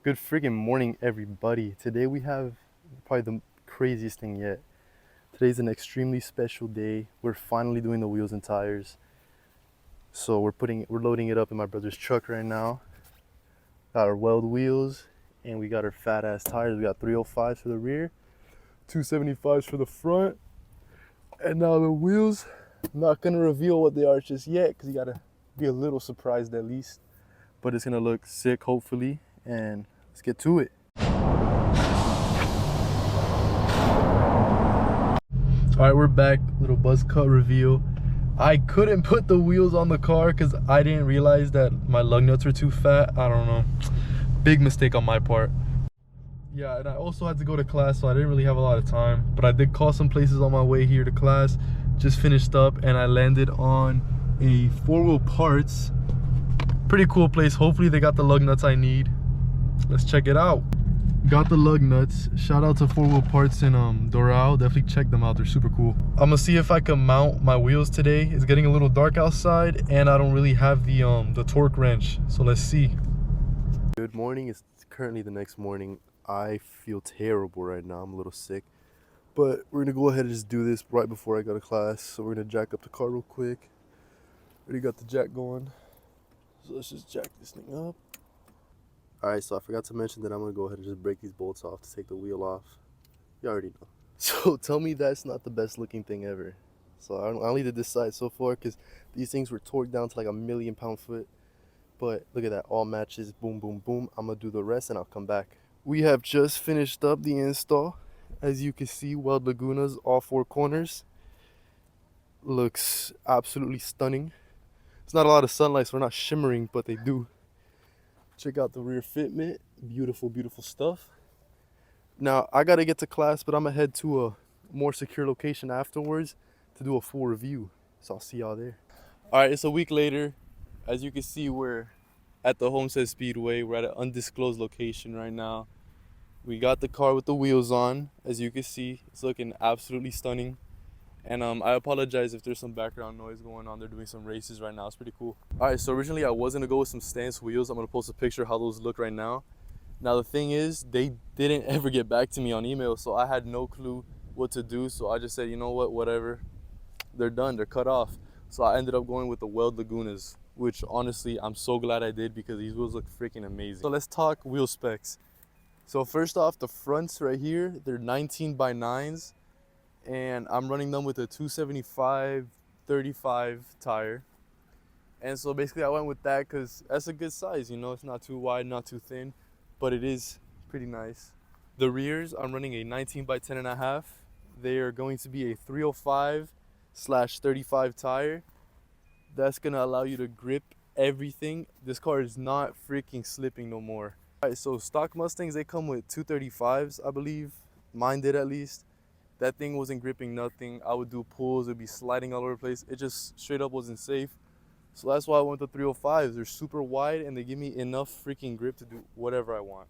Good freaking morning, everybody. Today we have probably the craziest thing yet. Today's an extremely special day. We're finally doing the wheels and tires. So we're loading it up in my brother's truck right now. Got our Weld wheels and we got our fat ass tires. We got 305s for the rear, 275s for the front. And now the wheels, I'm not gonna reveal what they are just yet because you gotta be a little surprised at least. But it's gonna look sick hopefully, and let's get to it. All right, we're back. Little buzz cut reveal. I couldn't put the wheels on the car because I didn't realize that my lug nuts were too fat. I don't know. Big mistake on my part. Yeah, and I also had to go to class, so I didn't really have a lot of time. But I did call some places on my way here to class. Just finished up and I landed on a 4-wheel parts. Pretty cool place. Hopefully they got the lug nuts I need. Let's check it out. Got the lug nuts. Shout out to 4-wheel parts in Doral. Definitely check them out, they're super cool. I'm gonna see if I can mount my wheels today. It's getting a little dark outside and I don't really have the torque wrench, so let's see. Good morning. It's currently the next morning. I feel terrible right now. I'm a little sick, but we're gonna go ahead and just do this right before I go to class. So we're gonna jack up the car real quick. Already got the jack going, so let's just jack this thing up. Alright, so I forgot to mention that I'm going to go ahead and just break these bolts off to take the wheel off. You already know. So tell me that's not the best looking thing ever. So I only did this side so far because these things were torqued down to like a 1,000,000 pound-foot. But look at that, all matches, boom, boom, boom. I'm going to do the rest and I'll come back. We have just finished up the install. As you can see, Weld Lagunas, all 4 corners. Looks absolutely stunning. It's not a lot of sunlight, so we're not shimmering, but they do. Check out the rear fitment. Beautiful, beautiful stuff. Now, I got to get to class, but I'm going to head to a more secure location afterwards to do a full review. So I'll see y'all there. All right, it's a week later. As you can see, we're at the Homestead Speedway. We're at an undisclosed location right now. We got the car with the wheels on. As you can see, it's looking absolutely stunning. And I apologize if there's some background noise going on. They're doing some races right now. It's pretty cool. All right, so originally I was gonna go with some stance wheels. I'm gonna post a picture of how those look right now. Now the thing is, they didn't ever get back to me on email, so I had no clue what to do. So I just said, you know what, whatever. They're done, they're cut off. So I ended up going with the Weld Lagunas, which honestly, I'm so glad I did because these wheels look freaking amazing. So let's talk wheel specs. So first off, the fronts right here, they're 19 by 9s. And I'm running them with a 275/35 tire. And so basically I went with that because that's a good size, you know, it's not too wide, not too thin, but it is pretty nice. The rears, I'm running a 19 by 10.5. They are going to be a 305/35 tire. That's gonna allow you to grip everything. This car is not freaking slipping no more. All right, so stock Mustangs, they come with 235s, I believe. Mine did at least. That thing wasn't gripping nothing. I would do pulls, it'd be sliding all over the place. It just straight up wasn't safe. So that's why I went with the 305s. They're super wide and they give me enough freaking grip to do whatever I want.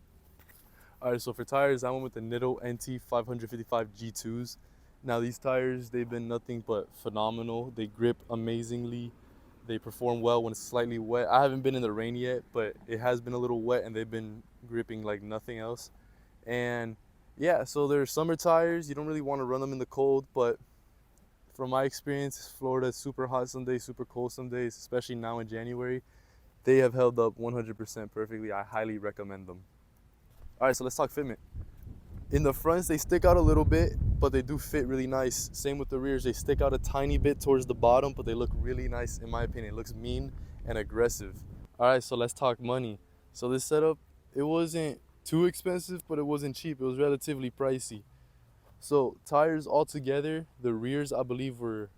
All right, so for tires, I went with the Nitto NT 555 G2s. Now these tires, they've been nothing but phenomenal. They grip amazingly. They perform well when it's slightly wet. I haven't been in the rain yet, but it has been a little wet and they've been gripping like nothing else. And yeah, so they're summer tires. You don't really want to run them in the cold, but from my experience, Florida is super hot some days, super cold some days, especially now in January. They have held up 100% perfectly. I highly recommend them. All right, so let's talk fitment. In the fronts, they stick out a little bit, but they do fit really nice. Same with the rears. They stick out a tiny bit towards the bottom, but they look really nice in my opinion. It looks mean and aggressive. All right, so let's talk money. So this setup, it wasn't too expensive, but it wasn't cheap. It was relatively pricey. So tires altogether, the rears I believe were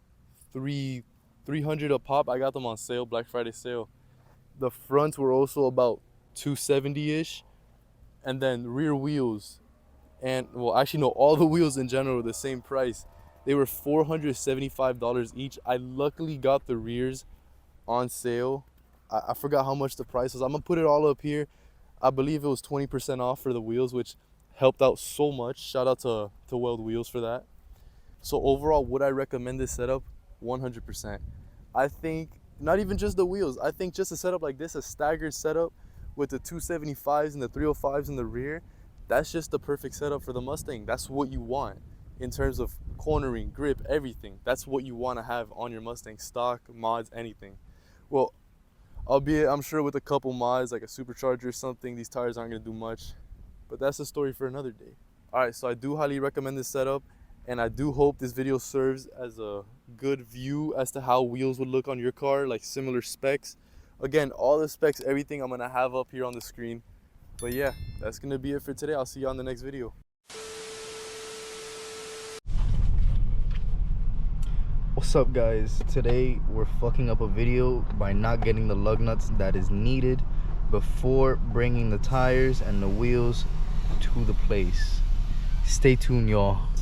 300 a pop. I got them on sale, Black Friday sale. The fronts were also about 270-ish, and then rear wheels, and well, actually no, all the wheels in general were the same price. They were $475 each. I luckily got the rears on sale. I forgot how much the price was. I'm gonna put it all up here. I believe it was 20% off for the wheels, which helped out so much. Shout out to Weld Wheels for that. So overall, would I recommend this setup? 100%. I think not even just the wheels. I think just a setup like this, a staggered setup with the 275s and the 305s in the rear, that's just the perfect setup for the Mustang. That's what you want in terms of cornering, grip, everything. That's what you want to have on your Mustang, stock, mods, anything. Well, albeit I'm sure with a couple mods like a supercharger or something, these tires aren't going to do much, but that's a story for another day. All right, so I do highly recommend this setup, and I do hope this video serves as a good view as to how wheels would look on your car, like similar specs. Again, all the specs, everything I'm gonna have up here on the screen. But yeah, that's gonna be it for today. I'll see you on the next video. What's up, guys? Today we're fucking up a video by not getting the lug nuts that is needed before bringing the tires and the wheels to the place. Stay tuned, y'all.